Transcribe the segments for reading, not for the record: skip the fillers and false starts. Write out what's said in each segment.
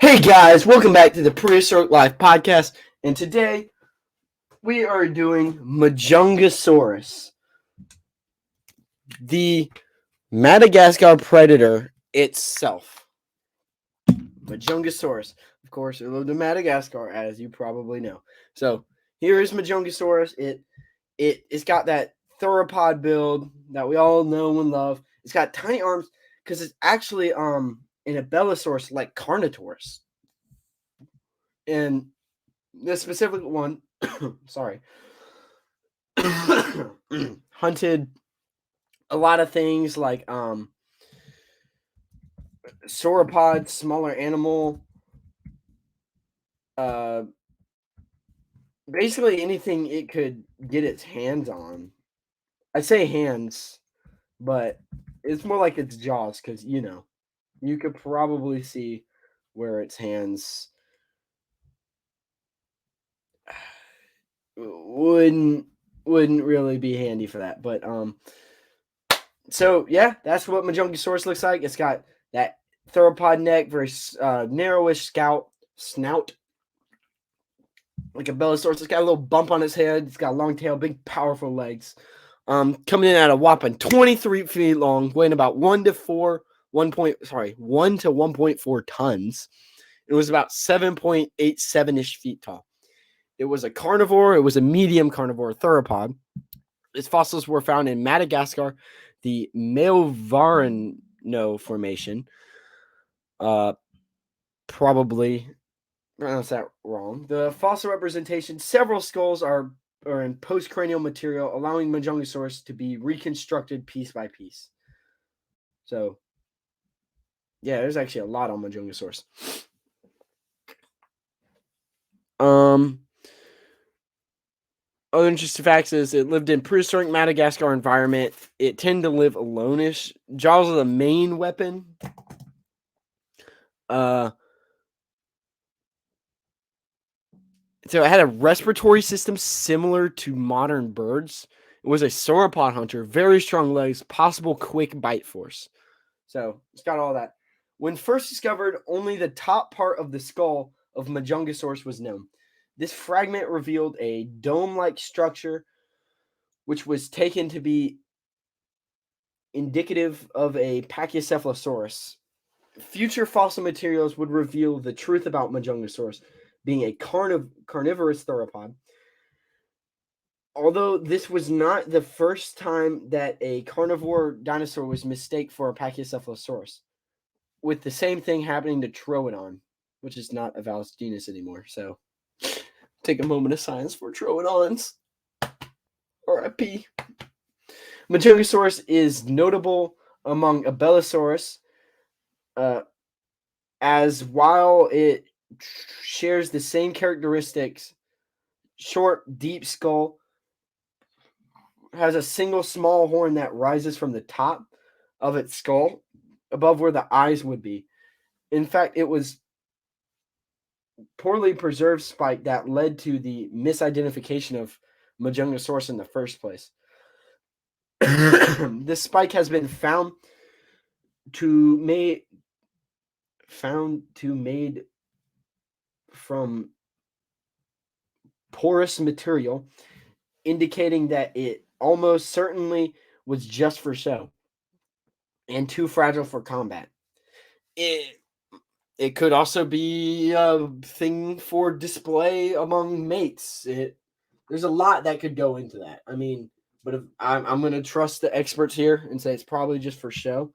Hey guys, welcome back to the Prehistoric Life Podcast, and today we are doing Majungasaurus, the Madagascar predator itself. Majungasaurus, of course, it lived in Madagascar, as you probably know. So here is Majungasaurus. It's got that theropod build that we all know and love. It's got tiny arms because it's actually an Abelisaurus like Carnotaurus. And this specific one, sorry, hunted a lot of things like sauropod, smaller animal, basically anything it could get its hands on. I say hands, but it's more like its jaws because you could probably see where its hands wouldn't really be handy for that. But so yeah, that's what Majungasaurus looks like. It's got that theropod neck, very narrowish snout, like a Belosaurus. It's got a little bump on its head. It's got a long tail, big, powerful legs. Coming in at a whopping 23 feet long, weighing about 1 to 1.4 tons. It was about 7.87-ish feet tall. It was a carnivore. It was a medium carnivore theropod. Its fossils were found in Madagascar, the Malvarino Formation. Probably pronounced that wrong. The fossil representation, several skulls are in postcranial material, allowing Majungasaurus to be reconstructed piece by piece. So, yeah, there's actually a lot on Majungasaurus. Other interesting facts is it lived in prehistoric Madagascar environment. It tended to live alone-ish. Jaws are the main weapon. So it had a respiratory system similar to modern birds. It was a sauropod hunter, very strong legs, possible quick bite force. So it's got all that. When first discovered, only the top part of the skull of Majungasaurus was known. This fragment revealed a dome-like structure, which was taken to be indicative of a Pachycephalosaurus. Future fossil materials would reveal the truth about Majungasaurus being a carnivorous theropod. Although this was not the first time that a carnivore dinosaur was mistaken for a Pachycephalosaurus, with the same thing happening to Troodon, which is not a valid genus anymore. So take a moment of silence for Troodons. R.I.P. Majungasaurus is notable among Abelisaurus, as while it shares the same characteristics, short, deep skull, has a single small horn that rises from the top of its skull above where the eyes would be. In fact, it was poorly preserved spike that led to the misidentification of Majungasaurus in the first place. This spike has been found made from porous material, indicating that it almost certainly was just for show and too fragile for combat. It could also be a thing for display among mates. There's a lot that could go into that. I mean, but if I'm going to trust the experts here and say it's probably just for show.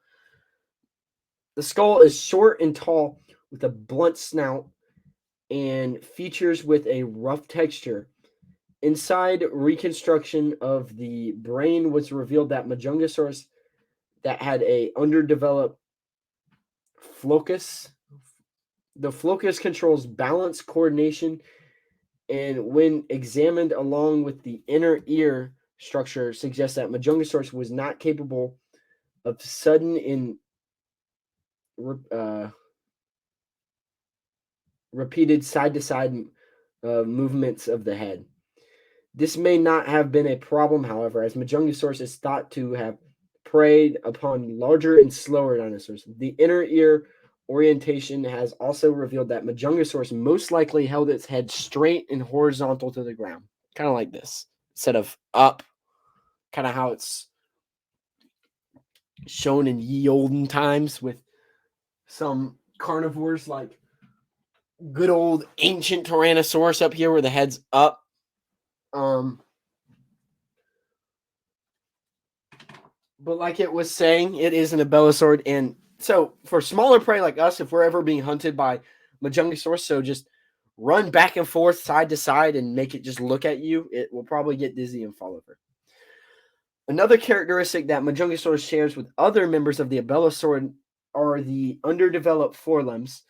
The skull is short and tall with a blunt snout and features with a rough texture. Inside reconstruction of the brain was revealed that Majungasaurus that had a underdeveloped flocus. The flocus controls balance, coordination, and when examined along with the inner ear structure, suggests that Majungasaurus was not capable of sudden and repeated side-to-side movements of the head. This may not have been a problem, however, as Majungasaurus is thought to have preyed upon larger and slower dinosaurs. The inner ear orientation has also revealed that Majungasaurus most likely held its head straight and horizontal to the ground, kind of like this, instead of up, kind of how it's shown in ye olden times with some carnivores like good old ancient Tyrannosaurus up here where the head's up. But like it was saying, it is an abelisaur, and so for smaller prey like us, if we're ever being hunted by Majungasaurus, so just run back and forth, side to side, and make it just look at you, it will probably get dizzy and fall over. Another characteristic that Majungasaurus shares with other members of the abelisaur are the underdeveloped forelimbs.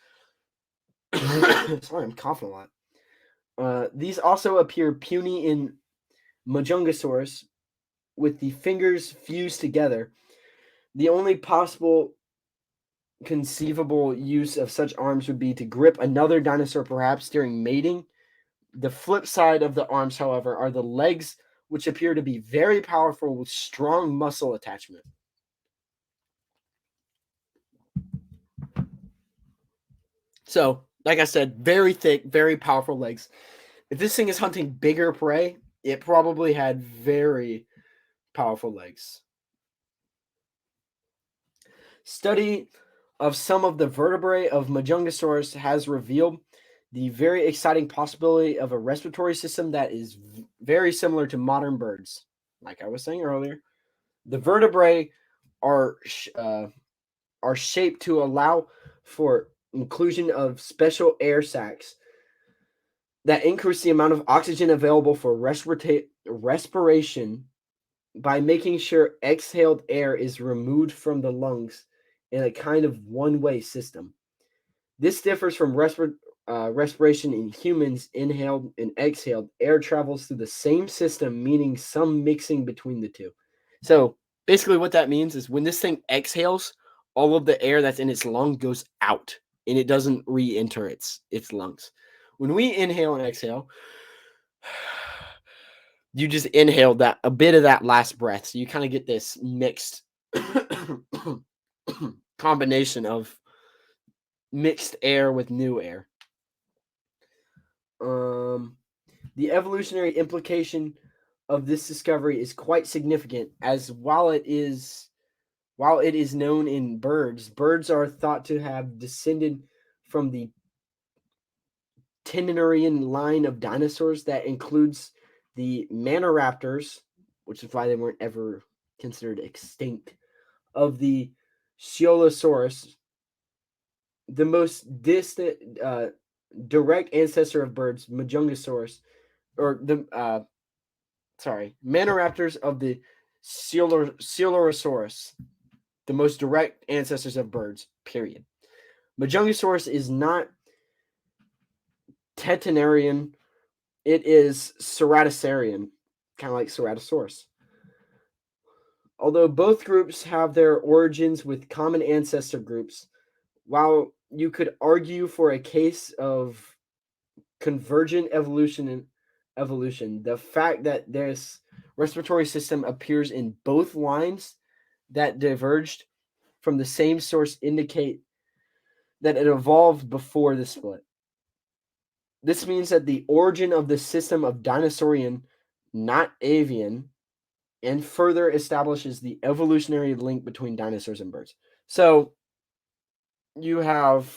Sorry, I'm coughing a lot. These also appear puny in Majungasaurus, with the fingers fused together. The only possible conceivable use of such arms would be to grip another dinosaur, perhaps during mating. The flip side of the arms, however, are the legs, which appear to be very powerful with strong muscle attachment. So, like I said, very thick, very powerful legs. If this thing is hunting bigger prey, it probably had very powerful legs. Study of some of the vertebrae of Majungasaurus has revealed the very exciting possibility of a respiratory system that is very similar to modern birds. Like I was saying earlier, the vertebrae are shaped to allow for inclusion of special air sacs that increase the amount of oxygen available for respiration by making sure exhaled air is removed from the lungs in a kind of one-way system. This differs from respiration in humans. Inhaled and exhaled air travels through the same system, meaning some mixing between the two. So basically what that means is when this thing exhales, all of the air that's in its lung goes out and it doesn't re-enter its lungs. When we inhale and exhale, you just inhale that a bit of that last breath. So you kind of get this mixed combination of mixed air with new air. The evolutionary implication of this discovery is quite significant, as while it is known in birds are thought to have descended from the Tenarian line of dinosaurs that includes the Maniraptors, which is why they weren't ever considered extinct, of the Coelosaurus. The most distant direct ancestor of birds, Majungasaurus, or the Maniraptors of the Coelosaurus, the most direct ancestors of birds, period. Majungasaurus is not Tetanarian, it is Ceratosarian, kind of like Ceratosaurus. Although both groups have their origins with common ancestor groups, while you could argue for a case of convergent evolution, the fact that this respiratory system appears in both lines that diverged from the same source indicate that it evolved before the split. This means that the origin of the system of dinosaurian, not avian, and further establishes the evolutionary link between dinosaurs and birds. So you have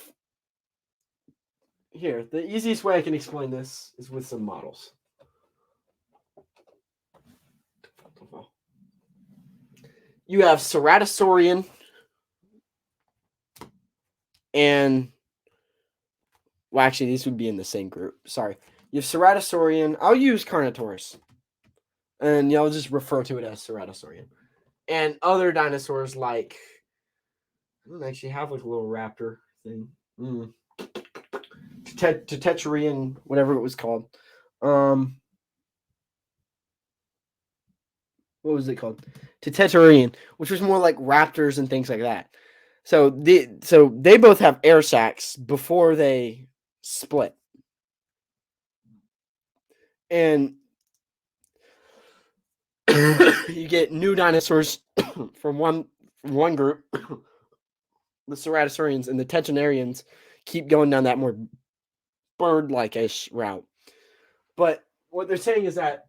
here, the easiest way I can explain this is with some models. You have Ceratosaurian and, well, actually, these would be in the same group. Sorry. You have Ceratosaurian. I'll use Carnotaurus. And y'all just refer to it as Ceratosaurian. And other dinosaurs like, I don't actually have like a little raptor thing. Tetrarian, whatever it was called. What was it called? Tetrarian, which was more like raptors and things like that. So they both have air sacs before they split. And you get new dinosaurs from one group the ceratosaurians and the tetranarians keep going down that more bird-like-ish route. But what they're saying is that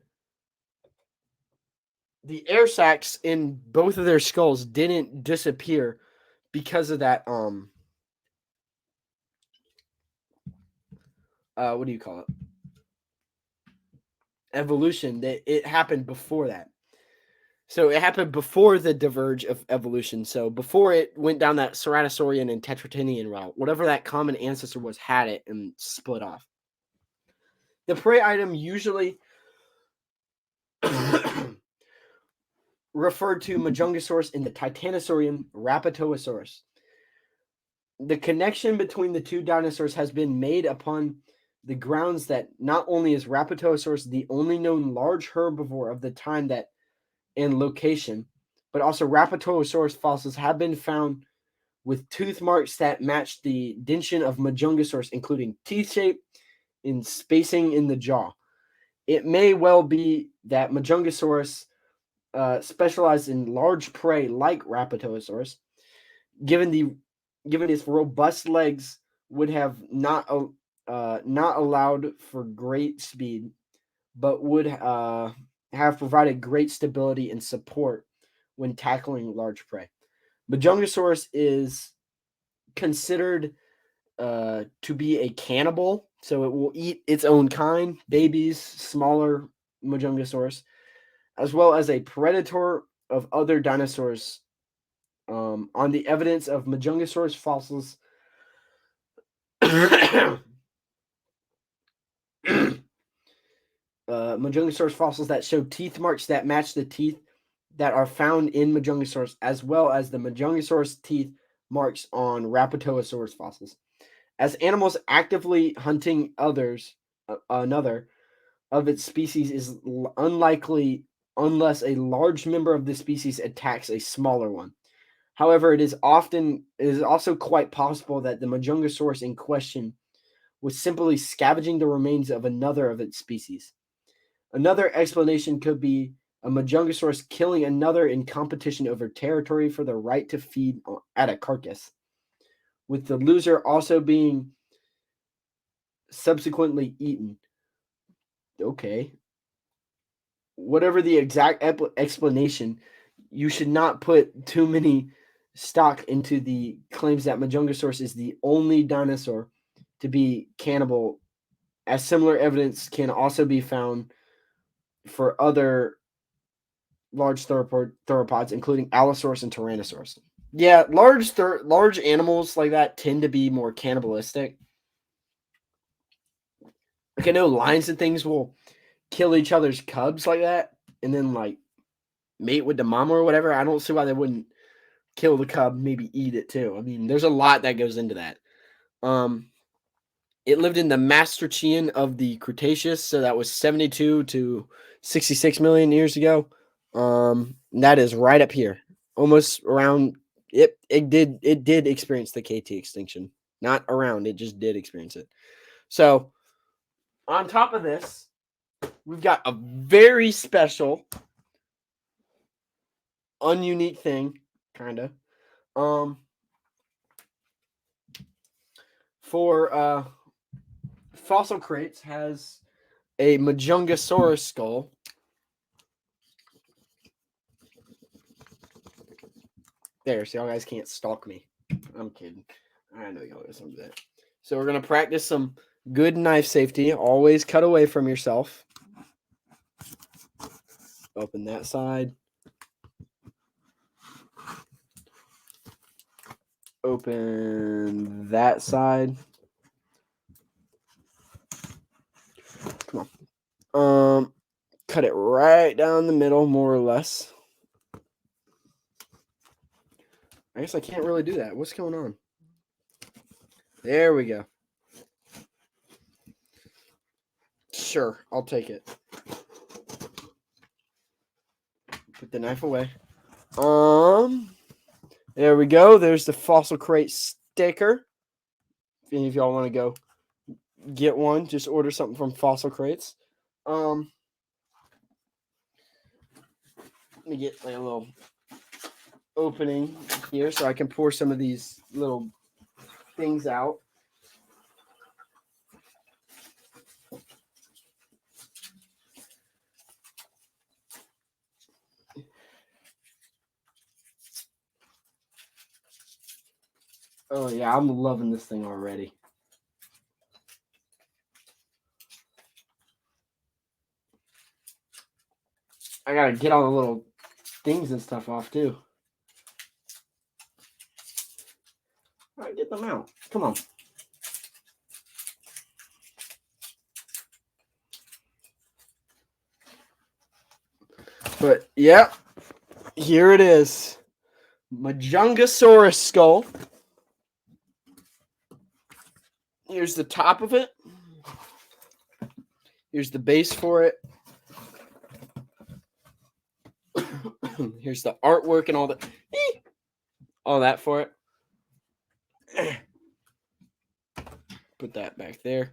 the air sacs in both of their skulls didn't disappear because of that what do you call it? Evolution. That it happened before that. So it happened before the diverge of evolution. So before it went down that ceratosaurian and tetratinian route, whatever that common ancestor was had it and split off. The prey item usually referred to Majungasaurus in the Titanosaurian Rapatosaurus. The connection between the two dinosaurs has been made upon the grounds that not only is Rapatosaurus the only known large herbivore of the time that and location, but also Rapatosaurus fossils have been found with tooth marks that match the dentition of Majungasaurus, including teeth shape and spacing in the jaw. It may well be that Majungasaurus specialized in large prey like Rapatosaurus, given its robust legs would have not allowed for great speed, but would have provided great stability and support when tackling large prey. Majungasaurus is considered to be a cannibal, so it will eat its own kind, babies, smaller Majungasaurus, as well as a predator of other dinosaurs. On the evidence of Majungasaurus fossils, Majungasaurus fossils that show teeth marks that match the teeth that are found in Majungasaurus, as well as the Majungasaurus teeth marks on Rapatosaurus fossils. As animals actively hunting another of its species is unlikely unless a large member of the species attacks a smaller one. However, it is also quite possible that the Majungasaurus in question was simply scavenging the remains of another of its species. Another explanation could be a Majungasaurus killing another in competition over territory for the right to feed at a carcass, with the loser also being subsequently eaten. Okay. Whatever the exact explanation, you should not put too many stock into the claims that Majungasaurus is the only dinosaur to be cannibal, as similar evidence can also be found for other large theropods, including Allosaurus and Tyrannosaurus. Yeah, large animals like that tend to be more cannibalistic. Like I know lions and things will kill each other's cubs like that, and then like mate with the mama or whatever. I don't see why they wouldn't kill the cub, maybe eat it too. I mean, there's a lot that goes into that. It lived in the Maastrichtian of the Cretaceous, so that was 72 to 66 million years ago. That is right up here, almost around. It did experience the KT extinction, not around. It just did experience it. So, on top of this, we've got a very special, ununique thing, kind of. For Fossil Crates has a Majungasaurus skull. There, so y'all guys can't stalk me. I'm kidding. I know y'all guys don't do that. So we're gonna practice some good knife safety. Always cut away from yourself. Open that side. Open that side. Come on. Cut it right down the middle, more or less. I guess I can't really do that. What's going on? There we go. Sure, I'll take it. Put the knife away. There we go. There's the Fossil Crate sticker. If any of y'all want to go get one, just order something from Fossil Crates. Let me get like a little opening here so I can pour some of these little things out. Oh yeah, I'm loving this thing already. I gotta get all the little things and stuff off too. All right, get them out. Come on. But yeah, here it is. Majungasaurus skull. Here's the top of it. Here's the base for it. Here's the artwork and all that for it. Put that back there.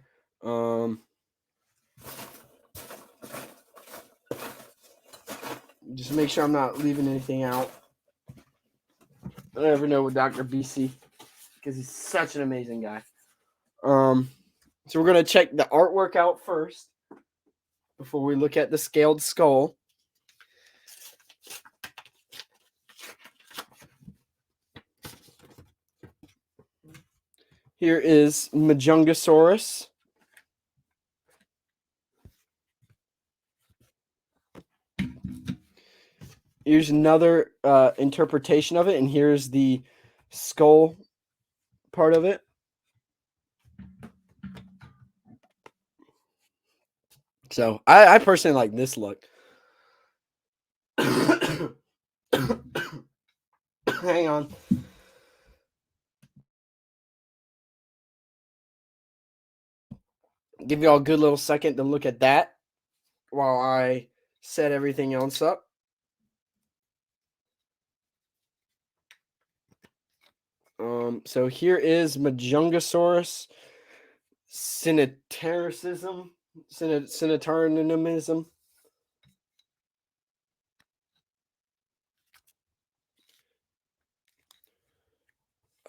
Just make sure I'm not leaving anything out. I never know with Dr. BC because he's such an amazing guy. So we're gonna check the artwork out first before we look at the scaled skull. Here is Majungasaurus. Here's another interpretation of it, and here's the skull part of it. So I personally like this look. Hang on. Give you all a good little second to look at that while I set everything else up. So here is Majungasaurus Cinetaricism. Cinetarianism.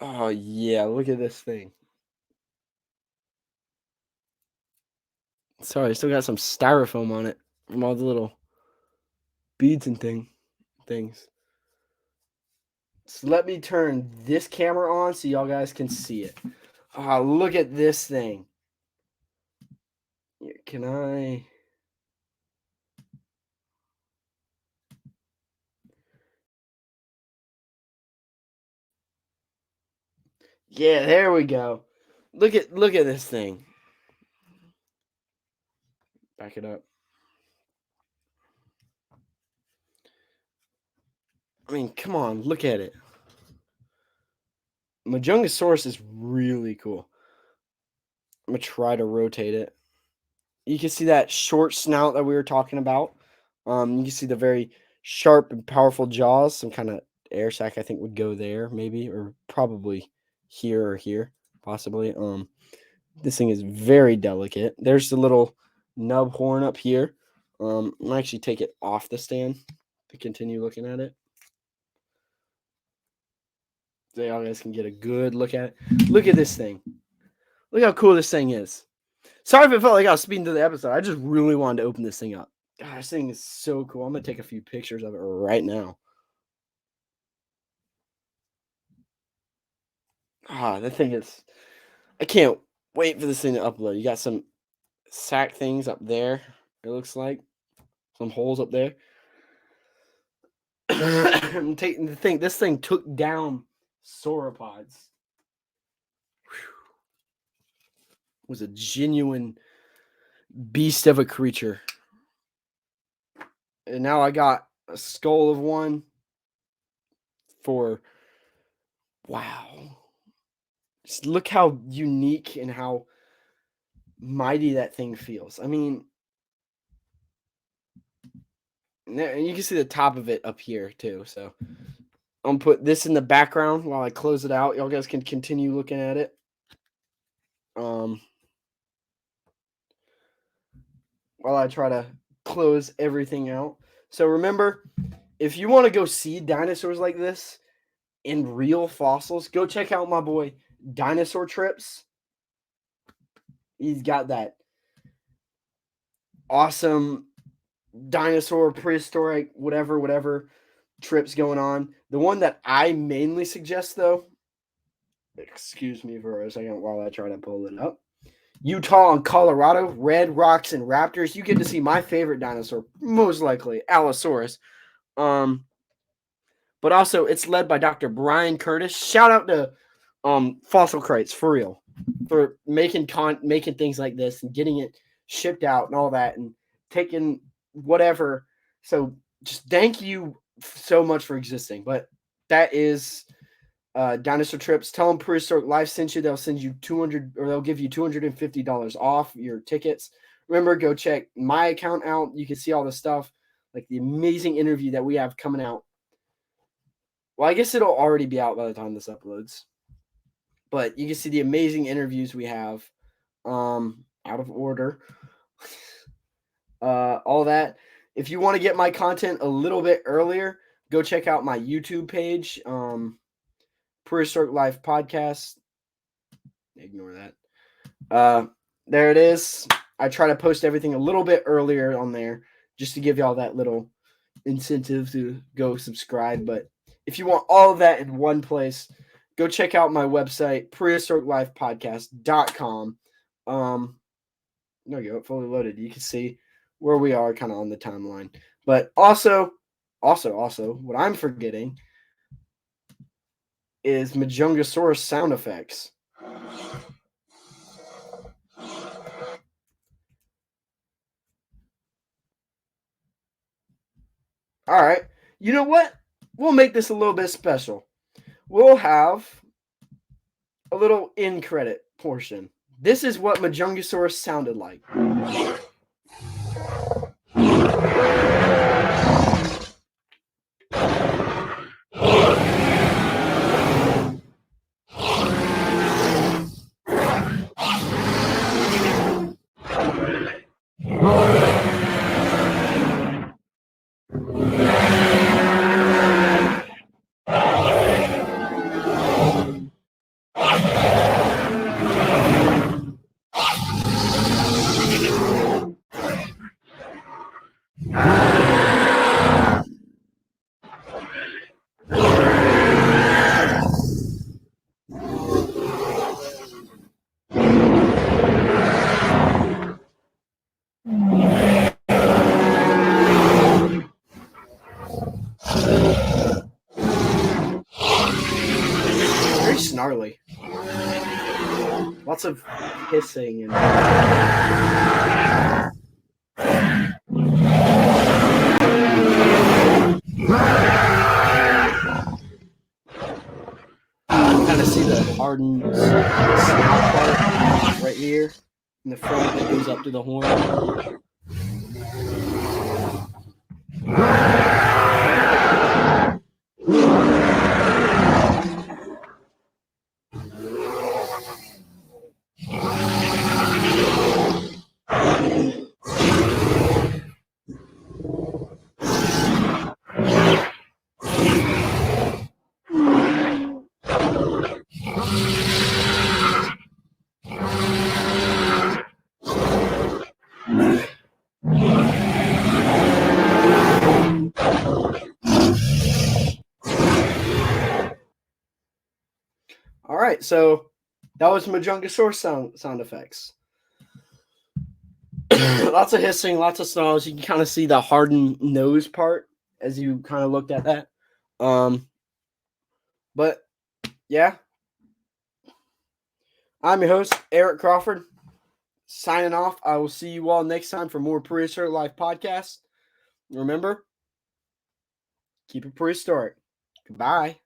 Oh yeah, look at this thing. Sorry, I still got some styrofoam on it from all the little beads and things. So let me turn this camera on so y'all guys can see it. Look at this thing. Can I? Yeah, there we go. Look at this thing. Back it up. I mean, come on, look at it. Majungasaurus is really cool. I'm gonna try to rotate it. You can see that short snout that we were talking about. You can see the very sharp and powerful jaws. Some kind of air sac, I think, would go there, maybe, or probably here or here, possibly. This thing is very delicate. There's the little nub horn up here. I'm gonna actually take it off the stand to continue looking at it. So y'all guys can get a good look at it. Look at this thing. Look how cool this thing is. Sorry if it felt like I was speeding through the episode. I just really wanted to open this thing up. God, this thing is so cool. I'm going to take a few pictures of it right now. That thing is... I can't wait for this thing to upload. You got some sack things up there, it looks like. Some holes up there. I'm taking the thing. This thing took down sauropods. It was a genuine beast of a creature. And now I got a skull of one for... Wow. Just look how unique and how mighty that thing feels. I mean, and you can see the top of it up here too. So I'm gonna put this in the background while I close it out. Y'all guys can continue looking at it. While I try to close everything out. So remember, if you want to go see dinosaurs like this, in real fossils, go check out my boy Dinosaur Trips. He's got that awesome dinosaur, prehistoric, whatever trips going on. The one that I mainly suggest, though, excuse me for a second while I try to pull it up. Utah and Colorado, red rocks and raptors. You get to see my favorite dinosaur, most likely Allosaurus. But also it's led by Dr. Brian Curtis. Shout out to Fossil Crates for real, for making things like this and getting it shipped out and all that and taking whatever. So just thank you so much for existing. But that is Dinosaur Trips. Tell them Prehistoric Life sent you. They'll send you they'll give you $250 off your tickets. Remember, go check my account out. You can see all the stuff, like the amazing interview that we have coming out. Well, I guess it'll already be out by the time this uploads. But you can see the amazing interviews we have, out of order. All that. If you want to get my content a little bit earlier, go check out my YouTube page, Prehistoric Life Podcast. Ignore that. There it is. I try to post everything a little bit earlier on there just to give y'all that little incentive to go subscribe. But if you want all of that in one place, go check out my website, prehistoriclifepodcast.com. There you go, fully loaded. You can see where we are kind of on the timeline. But also, what I'm forgetting is Majungasaurus sound effects. All right. You know what? We'll make this a little bit special. We'll have a little end credit portion. This is what Majungasaurus sounded like. Very snarly. Lots of hissing and kind of see the hardened snout part right here in the front that goes up to the horn. All right, so that was Majungasaurus sound effects. Lots of hissing, lots of snarls. You can kind of see the hardened nose part as you kind of looked at that. But yeah, I'm your host, Eric Crawford, signing off. I will see you all next time for more Prehistoric Life Podcast. Remember, keep it prehistoric. Goodbye.